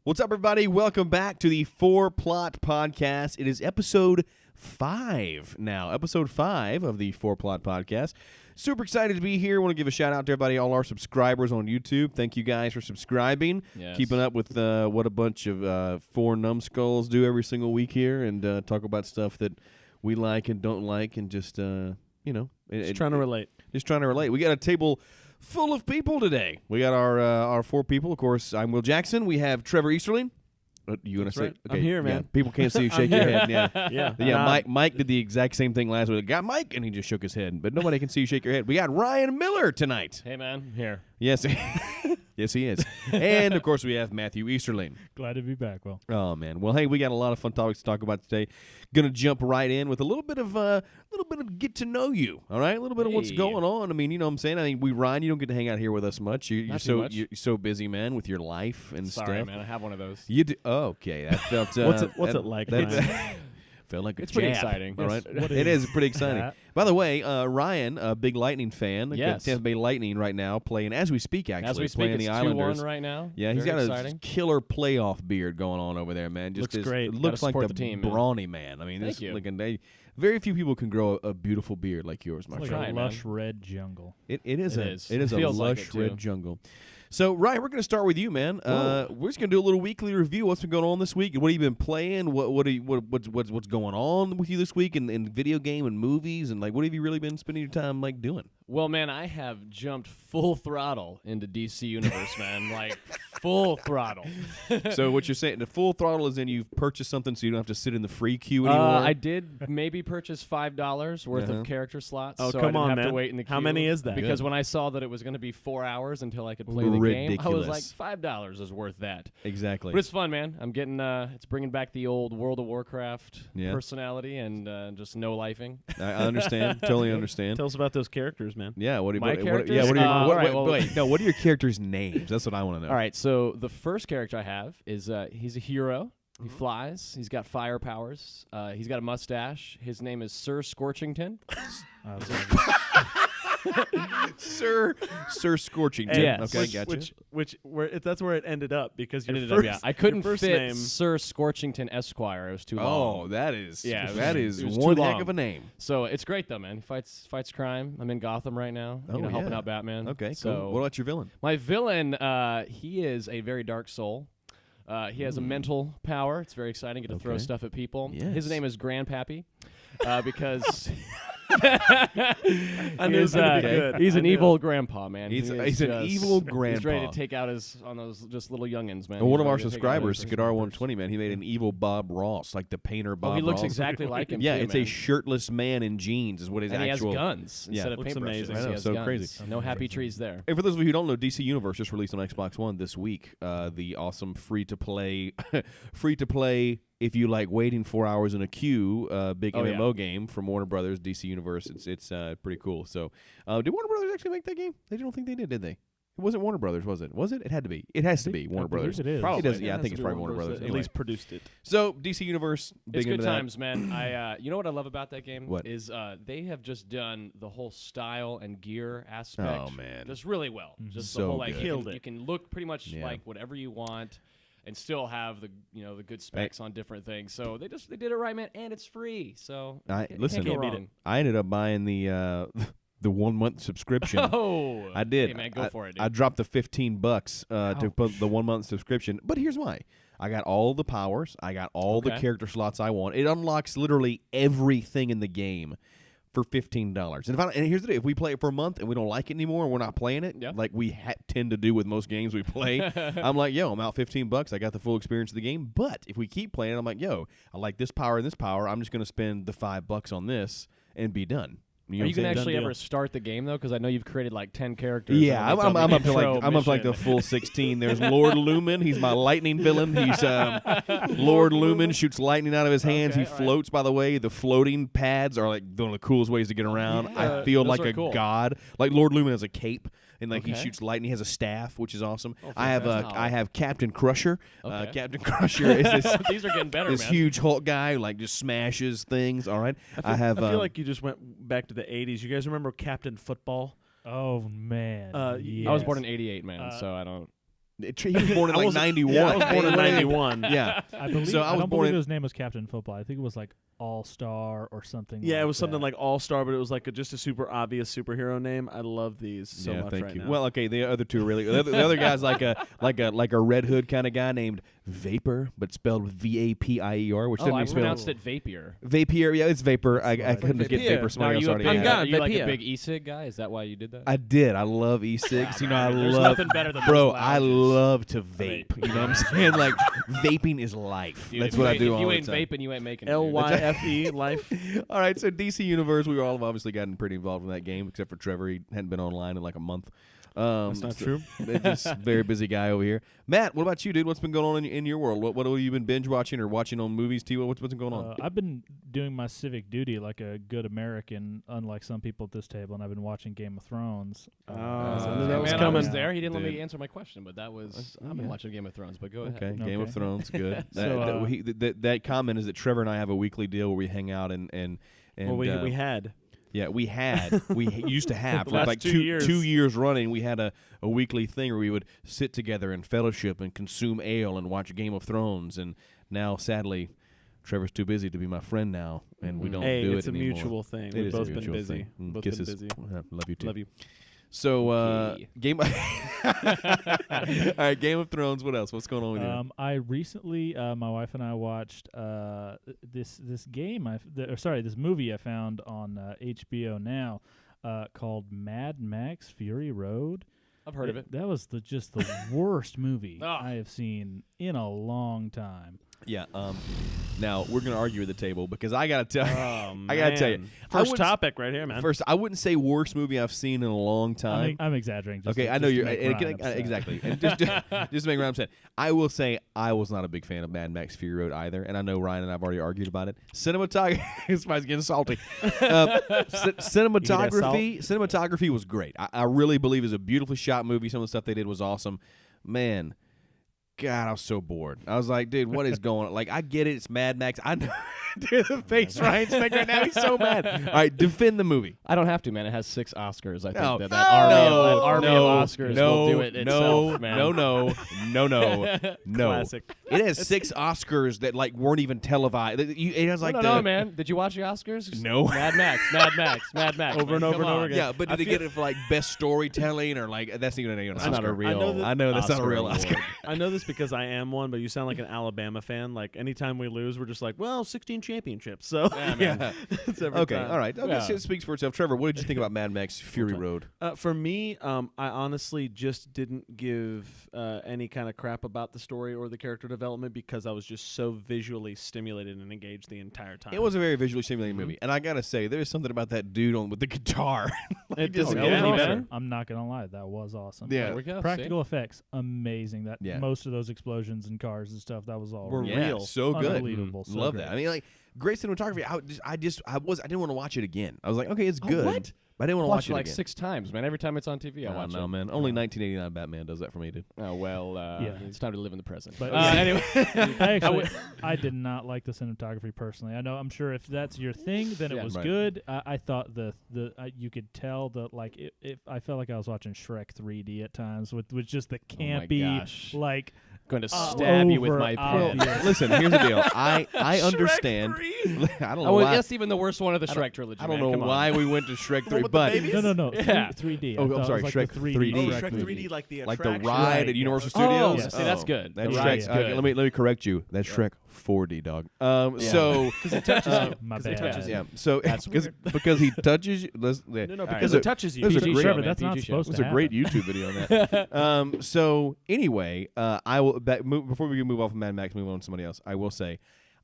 What's up, everybody? Welcome back to the 4Plot Podcast. It is episode 5 now. Episode 5 of the 4Plot Podcast. Super excited to be here. I want to give a shout out to everybody, all our subscribers on YouTube. Thank you guys for subscribing. Yes. Keeping up with what a bunch of four numbskulls do every single week here and talk about stuff that we like and don't like and just, Just trying to relate. Just trying to relate. We got a table full of people today. We got our four people. Of course, I'm Will Jackson. We have Trevor Easterling. You want to say? right. I'm here, man. People can't see you shake your head. Yeah. Yeah. Mike did the exact same thing last week. Got Mike, and he just shook his head. But nobody can see you shake your head. We got Ryan Miller tonight. Hey, man, here. Yes. Yes, he is. And, of course, we have Matthew Easterling. Glad to be back, Will. Oh, man. Well, hey, we got a lot of fun topics to talk about today. Going to jump right in with a little bit of get to know you, all right? A little bit of what's Hey. going on. I mean, you know what I'm saying? I mean, Ryan, you don't get to hang out here with us much. You're Not too much. You're so busy, man, with your life and Sorry, stuff. man, I have one of those. You do, What's it like, That's, Ryan? felt like a It's pretty jab, exciting. all right? What It is pretty exciting. that? By the way, Ryan, a big Lightning fan. Yes. Tampa Bay Lightning right now, playing as we speak. Actually, As we speak, playing it's the 2-1 Islanders right now. Yeah, he's Very got exciting. a killer playoff beard going on over there, man. Just Looks this- great. It looks Gotta like support the the team, man. brawny man. I mean, Thank this you. looking. Very few people can grow a beautiful beard like yours, my It's like friend. Try, a man. lush red jungle. It is It a is. it is It a feels like lush it, too. red jungle. So, Ryan, we're going to start with you, man. We're just going to do a little weekly review. What's been going on this week? What have you been playing? What's going on with you this week in video game and movies? And like, what have you really been spending your time like doing? Well, man, I have jumped full throttle into DC Universe, man. Like, full throttle. So, what you're saying, the full throttle is in you've purchased something, so you don't have to sit in the free queue anymore. I did maybe purchase $5 worth Uh-huh. of character slots. Oh, so I come didn't on, have to man. wait in the queue. How many is that? Because Good. when I saw that it was going to be 4 hours until I could play the game, I was like, Ridiculous. $5 is worth that. Exactly. But it's fun, man. I'm getting it's bringing back the old World of Warcraft Yeah. personality and just no lifing. I understand. Totally understand. Tell us about those characters, man. Yeah. What do My what are characters? your, All right, wait, well- wait, no, what are your characters' names? That's what I want to know. All right, so the first character I have is he's a hero. He flies. He's got fire powers. He's got a mustache. His name is Sir Scorchington. Sir Scorching. And Yes. Okay, gotcha. that's where it ended up because your Ended up, first, yeah. I couldn't your first fit name. Sir Scorchington Esquire. It was too long. Oh, that is Yeah, that it is was one too heck long. of a name. So it's great though, man. He fights crime. I'm in Gotham right now. Oh, helping yeah. out Batman. Okay, so cool. What about your villain? my villain, he is a very dark soul. He has a mental power. It's very exciting. Get to throw Okay. stuff at people. Yes. His name is Grandpappy because I knew it was gonna be good. he's I an knew evil grandpa, man. He's He an is evil He's grandpa. ready to take out on those just little youngins, man. Well, one He's of our ready to take out subscribers, those Kadar 120, man, he made an evil Bob Ross, like the painter Bob Oh, he looks Ross. exactly like him. Yeah, too, it's man. a shirtless man in jeans, is what his and actual. he has guns Yeah. instead of Looks paintbrushes. amazing. I know, He has so guns. crazy. No happy trees there. And for those of you who don't know, DC Universe just released on Xbox One this week. The awesome free to play, if you like waiting 4 hours in a queue, big Oh, yeah. MMO game from Warner Brothers, DC Universe. It's pretty cool. So, did Warner Brothers actually make that game? They don't think they did they? It wasn't Warner Brothers, was it? Was it? It had to be. It has to be Warner Brothers. It is. Probably. It does. It Yeah, I has think to it's be probably Warner Brothers. that Anyway. At least produced it. So DC Universe, big It's good into that. times, man. I you know what I love about that game? What? Is they have just done the whole style and gear aspect Oh, man. just really well. Just So the whole like good. Killed it. you can look pretty much Yeah. like whatever you want and still have the the good specs on different things. So they did it right, man, and it's free. So Listen, can't go wrong. I ended up buying the the 1 month subscription. Oh, I did. Hey, man, go for it, dude. I dropped the $15 to put the 1 month subscription. But here's why: I got all the powers. I got all the Okay. character slots I want. It unlocks literally everything in the game for $15. And here's the deal: if we play it for a month and we don't like it anymore and we're not playing it, Yep. like we tend to do with most games we play, I'm like, yo, I'm out $15. I got the full experience of the game. But if we keep playing, I'm like, yo, I like this power and this power. I'm just gonna spend the $5 on this and be done. You know Are what you I'm can saying? actually Done ever deal. start the game though? Because I know you've created like 10 characters. Yeah, and I'm like up to intro like the mission. full 16. There's Lord Lumen. He's my lightning villain. He's Lord Lumen shoots lightning out of his hands. Okay, He all right. floats. By the way, the floating pads are like one of the coolest ways to get around. I feel those like are a cool. god. Like Lord Lumen has a cape. And like he Okay. shoots lightning, he has a staff, which is awesome. Oh, I fantastic. have Captain Crusher. Okay. Captain Crusher is this These are getting better, this man. huge Hulk guy who like just smashes things. All right, I have. I feel like you just went back to the 80s. You guys remember Captain Football? Oh man. I I was yes. born in '88, man. So I don't. He was born in like 91. Yeah, I was born in 91. Yeah. I believe. So I was don't born believe in- his name was Captain Football. I think it was like All Star or something. Yeah, like it was something that. like All Star, but it was like just a super obvious superhero name. I love these so yeah, much thank right you. now. Well, okay, the other two are really the other guy's like a Red Hood kind of guy named Vapor, but spelled with VAPIER, which Oh, doesn't I even spell pronounced it Vapier. Vapier. Yeah, it's Vapor. I like couldn't just get Vapier. Vapor. Now, Somebody are else you a already big, had I'm it. gone, are you like a Vapier. big e-cig guy? Is that why you did that? I did. I love e-cigs. You know, I There's love. nothing better than Bro, those I lounges. love to vape. You know what I'm saying? Like, vaping is life. Dude, That's if what you I ain't- do If all you the ain't time. vaping, you ain't making it. dude. LYFE life. All right, so DC Universe, we all have obviously gotten pretty involved in that game, except for Trevor. He hadn't been online in like a month. That's not true. Just very busy guy over here. Matt, what about you, dude? What's been going on in your world? What have you been binge watching or watching on movies, T? What's been going on? I've been doing my civic duty like a good American, unlike some people at this table, and I've been watching Game of Thrones. Oh, Man, that was I coming. was there. He didn't let Dude. me answer my question, but that was. I've yeah. been watching Game of Thrones, but go Okay, ahead. Game of Okay. Thrones, good. So, that comment is that Trevor and I have a weekly deal where we hang out and Well, we had. Yeah, we used to have The for last like 2 two years. 2 years running. We had a weekly thing where we would sit together and fellowship and consume ale and watch Game of Thrones. And now, sadly, Trevor's too busy to be my friend now, and we don't Hey, do it's it a anymore. mutual thing. It We've is a both been mutual busy. thing. Both Kisses. been busy. Love you too. Love you. So, Okay. All right, Game of Thrones. What else? What's going on with you? I recently, my wife and I watched this this movie I found on HBO Now called Mad Max Fury Road. I've heard of it. That was just the worst movie Ah. I have seen in a long time. Yeah. Now we're gonna argue at the table because I gotta tell. Oh, I gotta tell you, man. I First would- topic right here, man. First, I wouldn't say worst movie I've seen in a long time. I'm exaggerating. Just Okay, to, I know just to you're make Ryan upset. exactly, and just to make Ryan upset. I will say I was not a big fan of Mad Max Fury Road either, and I know Ryan and I've already argued about it. Cinematography, this guy's getting salty. Cinematography was great. I really believe it's a beautifully shot movie. Some of the stuff they did was awesome. Man, God, I was so bored. I was like, dude, what is going on? Like, I get it. It's Mad Max. I know. Dude, the face Ryan's making right now. He's so mad. All right, defend the movie. I don't have to, man. It has 6 Oscars. I think No. that army No, of Oscars will do it itself, man. No. Classic. It has 6 Oscars that like weren't even televised. It has like no, man. Did you watch the Oscars? No. Mad Max. Over and over and over again. Yeah, but I did they feel- get it for like best storytelling or like that's even an That's Oscar? not a real. I know that's not a real award. Oscar. I know this because I am one, but you sound like an Alabama fan. Like anytime we lose, we're just like, well, 16 championships. So Yeah, man. Yeah. it's every Okay. time. All right. Okay, Yeah. so it speaks for itself. Trevor, what did you think about Mad Max Fury Road? For me, I honestly just didn't give any kind of crap about the story or the character development because I was just so visually stimulated and engaged the entire time. It was a very visually stimulating movie, and I gotta say, there is something about that dude on with the guitar. It just- doesn't Oh, get yeah, any he better. better. I'm not gonna lie, that was awesome. Yeah. There we go. Practical effects, amazing. That Yeah. most of those explosions and cars and stuff, that was all Were real. Yeah, real. so good. Unbelievable. So Love great. that. I mean, like great cinematography. I didn't want to watch it again. I was like, okay, it's good, what? but I didn't want to Watch watch it it like again. 6 times, man. Every time it's on TV, I Oh, watch no, it. man. Only 1989 Batman does that for me, dude. Oh well, Yeah. it's time to live in the present. But anyway, I did not like the cinematography personally. I know. I'm sure if that's your thing, then Yeah. it was Right. good. I thought you could tell that like it I felt like I was watching Shrek 3D at times with just the Oh my campy gosh. like going to stab you with over my pen. obvious. Listen, here's the deal. I understand. I don't know Oh, well, why. that's even the worst one of the Shrek trilogy. I don't man. know Come on. why we went to Shrek 3, with the but babies? No. Yeah. 3D. Oh, I I'm thought it sorry, was like Shrek the 3D. Oh, Shrek Shrek movie. 3D, like the like the attraction. ride Right, at yeah. Universal Oh, Studios. yeah, see, that's good. That's The Shrek. ride's good. Let me correct you. That's Shrek 4D, dog. Yeah. So Because it touches you. My 'Cause it bad. touches you. yeah, so That's because he touches you. No, Yeah. because There's it a- touches you. there's a PG great- show, Trevor, man, that's not PG show. supposed There's to a great happen. YouTube video on that. So anyway, I will before we move off of Mad Max, move on to somebody else. I will say,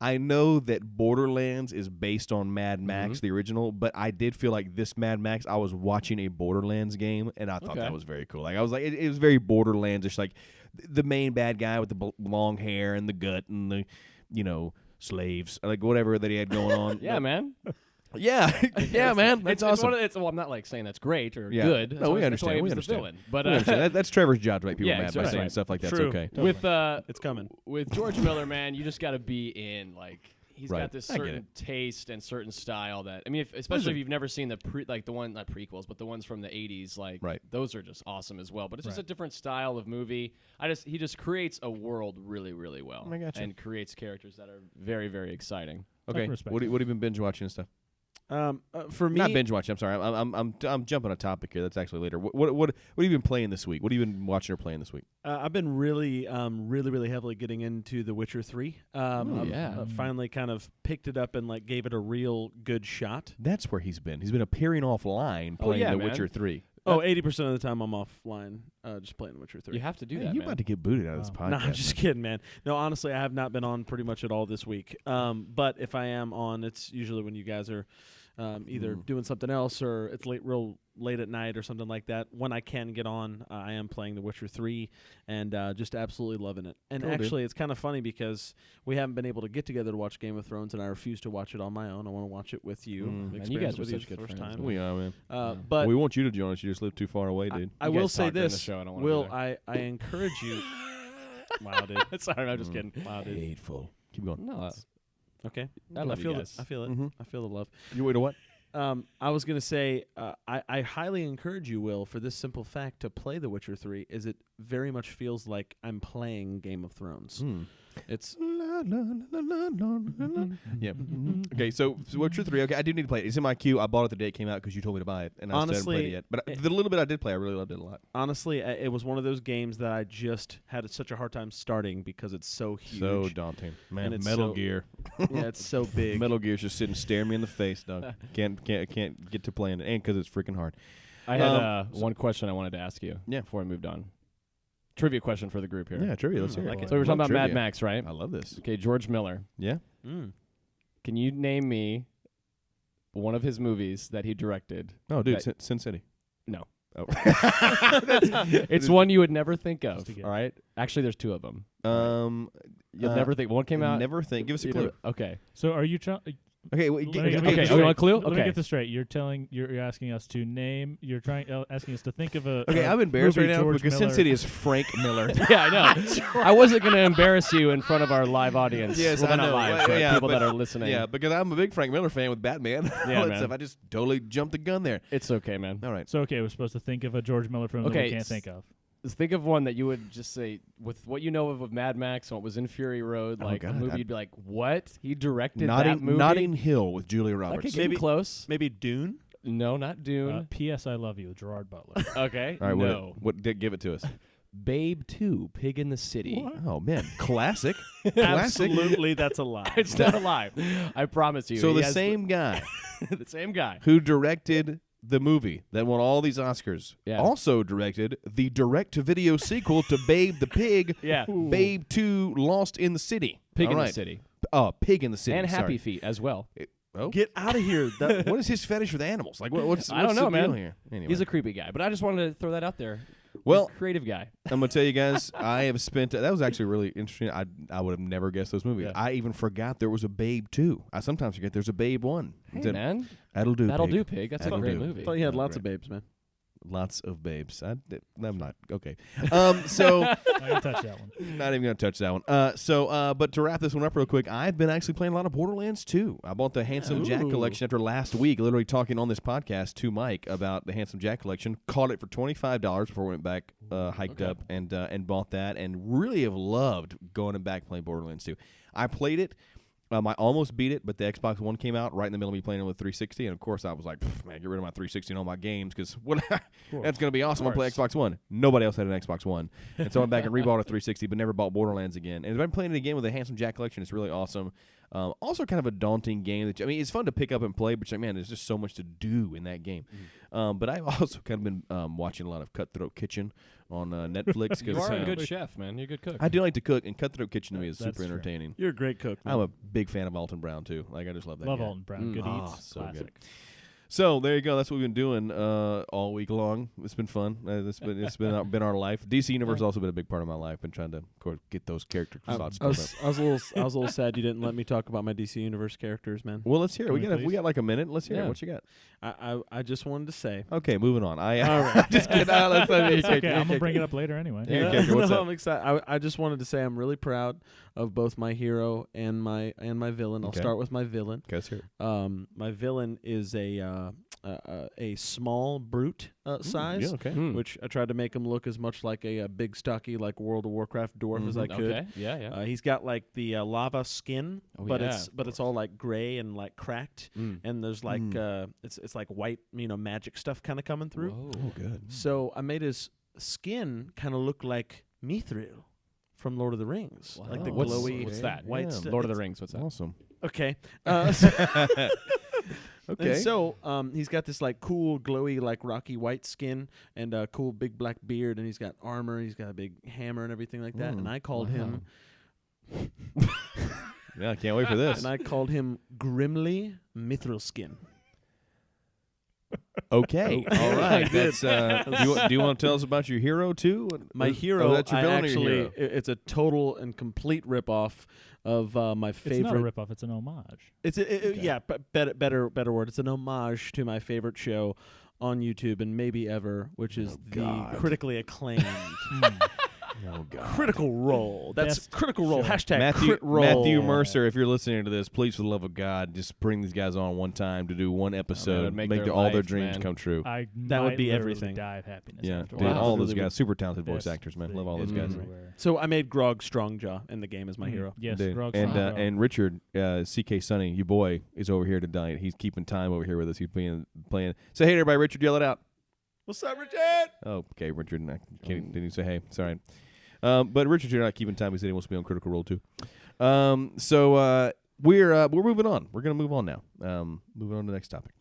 I know that Borderlands is based on Mad Max, the original, but I did feel like this Mad Max, I was watching a Borderlands game, and I thought Okay. that was very cool. Like I was like, it was very Borderlands-ish. Like the main bad guy with the long hair and the gut and the, slaves, like whatever that he had going on. Yeah, man. yeah, yeah, man. That's it's awesome. One of, well, I'm not like saying that's great or Yeah. good. No, That's we why- that's understand, why he we was understand. The villain. But We understand. That's Trevor's job to make people Yeah, mad by exactly. saying stuff like that's True. okay. with It's coming. with George Miller, man, you just got to be in like he's Right. got this I get certain taste and certain style that I mean, especially if you've never seen the not prequels, but the ones from the 80s, like Right. those are just awesome as well. But it's just a Right. different style of movie. He just creates a world really, really well, I gotcha. and creates characters that are very, very exciting. Okay. respect What have you been binge watching and stuff? For me, Not binge watching. I'm sorry. I'm jumping a topic here. That's actually later. What have you been playing this week? What have you been watching or playing this week? I've been really heavily getting into The Witcher 3. I've yeah. finally kind of picked it up and like gave it a real good shot. That's where he's been. He's been appearing offline Oh, playing yeah, The man. Witcher 3. 80% of the time I'm offline, just playing The Witcher 3. You have to do Hey, that, you man. about to get booted out of this Wow. podcast. No, I'm just kidding, man. No, honestly, I have not been on pretty much at all this week. But if I am on, it's usually when you guys are either doing something else or it's real late at night or something like that. When I can get on, I am playing The Witcher 3 and just absolutely loving it. And Cool, dude. actually, it's kind of funny because we haven't been able to get together to watch Game of Thrones, and I refuse to watch it on my own. I want to watch it with you. Mm. And you guys experience are with you such the good first friends, time. We are, man. But we want you to join us. You just live too far away, dude. I You will guys say talk during the this, show, I don't wanna Will, be there. I encourage you. Wow, dude. Sorry, I'm just kidding. Wow, dude. Hateful. Keep going. No, Okay. I love you feel guys. it. I feel it. Mhm. I feel the love. You wait a what? I was going to say, I highly encourage you, Will, for this simple fact, to play The Witcher 3, as it very much feels like I'm playing Game of Thrones. It's Yeah. Okay, so Witcher 3. Okay, I do need to play it. It's in my queue. I bought it the day it came out because you told me to buy it, and I still haven't played it Honestly, yet. But the little bit I did play, I really loved it a lot. honestly, it was one of those games that I just had such a hard time starting because it's so huge. So daunting, man. And it's Metal so Gear. Yeah, it's so big. Metal Gear's just sitting staring me in the face, dog. Can't get to playing it, and because it's freaking hard. I had one question I wanted to ask you Yeah. before we moved on. Trivia question for the group here. Yeah, trivia. Let's I hear like it. it. So we were talking Love about Mad trivia. Max, right? I love this. Okay, George Miller. Yeah. Can you name me one of his movies that he directed? Oh, dude, That- Sin City. No. Oh. It's one you would never think of, Just a guess. all right? Actually, there's two of them. You'll Uh, never think. One came out. Never think. Give us a you clue. never- okay. So are you trying? Okay, wait, Let me get okay, this oh, you want a straight. clue? Let me Okay. get this straight. You're asking us to name. You're asking us to think of a. Okay, I'm embarrassed movie right now George because Sin Miller- City is Frank Miller. Yeah, I know. I wasn't going to embarrass you in front of our live audience. Yes, well, I not know. live, Well, but yeah, people but- that are listening. Yeah, because I'm a big Frank Miller fan with Batman. Yeah, All that man. stuff. I just totally jumped the gun there. It's okay, man. All right. So okay, we're supposed to think of a George Miller film that Okay, we can't think of. Think of one that you would just say, with what you know of Mad Max and what was in Fury Road, Oh, like God, a movie, you'd be like, what? He directed that Notting, movie? Notting Hill with Julia I Roberts. could get Maybe- close. Maybe Dune? No, not Dune. P.S. I Love You, Gerard Butler. Okay. All right, no. give it to us. Babe 2, Pig in the City. Oh man, classic. Classic. Absolutely, that's a lie. It's not a lie. I promise you. So He the has same guy the same guy. who directed the movie that won all these Oscars Yeah. also directed the direct-to-video sequel to Babe the Pig, Yeah. Babe 2 Lost in the City. Pig All in right. the City. Oh, Pig in the City. And Happy sorry. Feet as well. Oh, Get out of here. That, what is his fetish with animals? Like, what's I don't know, the deal man. here? Anyway. He's a creepy guy, but I just wanted to throw that out there. Well, He's a creative guy. I'm gonna tell you guys, I have spent. That was actually really interesting. I would have never guessed those movies. Yeah. I even forgot there was a Babe 2. I sometimes forget there's a Babe 1. Hey, Then, man. That'll do. That'll Pig. do, Pig. That's That'll a great do. movie. I thought you had Oh, lots great. of babes, man. Lots of babes. I'm not okay. So I can touch that one. not even gonna touch that one. But to wrap this one up real quick, I've been actually playing a lot of Borderlands 2. I bought the Handsome Jack Ooh. collection after last week. Literally talking on this podcast to Mike about the Handsome Jack collection. Caught it for $25 before I went back, hiked Okay. up and bought that, and really have loved going back playing Borderlands 2. I played it. I almost beat it, but the Xbox One came out right in the middle of me playing it with 360, and of course I was like, man, get rid of my 360 and all my games, because that's going to be awesome. I'll play Xbox One. Nobody else had an Xbox One. And so I went back and rebought a 360, but never bought Borderlands again. And I've been playing it again with the Handsome Jack collection. It's really awesome. Also kind of a daunting game. It's fun to pick up and play, but you're like, man, there's just so much to do in that game. But I've also kind of been watching a lot of Cutthroat Kitchen on Netflix. You 'cause, are a good chef, man. You're a good cook. I do like to cook, and Cutthroat Kitchen to me is That's super true. entertaining. You're a great cook, man. I'm a big fan of Alton Brown, too. Like, I just love that Love guy. Alton Brown. Good Oh, eats. so Classic. good. So there you go. That's what we've been doing all week long. It's been fun. It's been our life. DC Universe has also been a big part of my life. Been trying to of course, get those character slots. I was a little sad you didn't let me talk about my DC Universe characters, man. Well, let's hear it. Can We got like a minute. Let's hear it. Yeah. What you got? I just wanted to say. Okay, moving on. All right. Just kidding. Let's It's okay. I'm gonna bring it up later anyway. Yeah. character, what's no, up? I'm excited. I just wanted to say I'm really proud of both my hero and my villain. I'll Okay. start with my villain. Okay, let's hear it. My villain is a small brute size. Yeah, okay. Which I tried to make him look as much like a big stocky like World of Warcraft dwarf as I could. Okay. Yeah. Yeah. He's got like the lava skin, Oh, but yeah, it's all like gray and like cracked, and there's like it's like white magic stuff kind of coming through. Whoa. Oh, good. So I made his skin kind of look like Mithril from Lord of the Rings, like the What's- glowy what's that? white Yeah. stuff. Lord of the Rings. What's that? Awesome. Okay. Okay. And so he's got this like cool glowy like rocky white skin and a cool big black beard, and he's got armor, he's got a big hammer and everything like that. And I called him Yeah, I can't wait for this. Grimly Mithril Skin. Okay. All right. That's. Do you want to tell us about your hero too? My Oh, hero, that's your villain or your hero? it's a total and complete ripoff of my favorite. It's not a ripoff. It's an homage. It's yeah, better word. It's an homage to my favorite show on YouTube and maybe ever, which is the critically acclaimed Oh God. Critical Role. That's Best Critical Role. show. Hashtag crit roll. Matthew Mercer, if you're listening to this, please, for the love of God, just bring these guys on one time to do one episode, it'd make make their all their life, dreams man. come true. I That would might be literally everything. Die of happiness. Yeah, after dude, a while. all Wow. those Really guys, super talented voice Best actors, man. thing Love all those guys. everywhere. So I made Grog Strongjaw in the game as my hero. Yes, Dude. Grog and Strongjaw. and Richard, CK Sonny, you boy, is over here tonight. He's keeping time over here with us. He's playing. Say hey to everybody, Richard. Yell it out. What's up, Richard? Oh, okay, Richard. Didn't even say hey. Sorry. But Richard, you're not keeping time. He said he wants to be on Critical Role too. So we're moving on. We're gonna move on now. Moving on to the next topic.